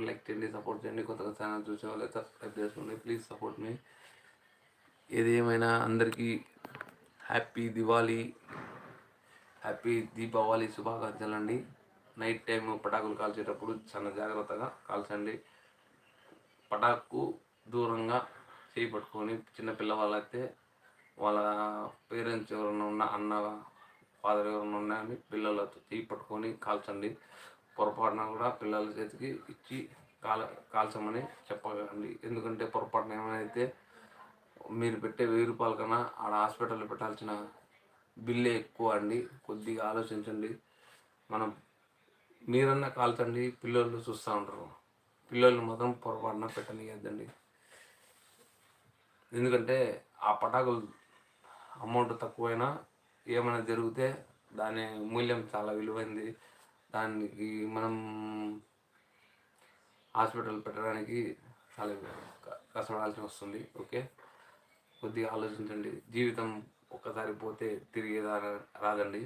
Like చేయండి, support చేయండి. కొత్తగా ఛానల్ చూసే వాళ్ళు సబ్స్క్రైబ్ చేసుకోండి. ప్లీజ్ సపోర్ట్ మీ. ఏది ఏమైనా అందరికీ హ్యాపీ దివాళీ, హ్యాపీ దీపావళి శుభాకాంక్షలు అండి. నైట్ టైం పటాకులు కాల్చేటప్పుడు చాలా జాగ్రత్తగా కాల్చండి. పటాకు దూరంగా చేయి పట్టుకొని, చిన్న పిల్లవాళ్ళైతే వాళ్ళ పేరెంట్స్ ఎవరైనా ఉన్నా, అన్న ఫాదర్ ఎవరైనా ఉన్నా అని పిల్లలతో చేయి పట్టుకొని కాల్చండి. పొరపాటున కూడా పిల్లల చేతికి ఇచ్చి కాల్చమని చెప్పకండి. ఎందుకంటే పొరపాటున ఏమైనా అయితే మీరు పెట్టే 1000 రూపాయల కన్నా ఆడ హాస్పిటల్లో పెట్టాల్సిన బిల్లే ఎక్కువ అండి. కొద్దిగా ఆలోచించండి. మనం మీరన్నా కాల్చండి, పిల్లలు చూస్తూ ఉంటారు. పిల్లలు మాత్రం పొరపాటున పెట్టనియద్దండి. ఎందుకంటే ఆ పటాకులు అమౌంట్ తక్కువైనా ఏమైనా జరిగితే దాని మూల్యం చాలా విలువైంది. దానికి మనం హాస్పిటల్ పెట్టడానికి చాలా కష్టపడాల్సి వస్తుంది. ఓకే, కొద్దిగా ఆలోచించండి. జీవితం ఒక్కసారి పోతే తిరిగి రాదండి.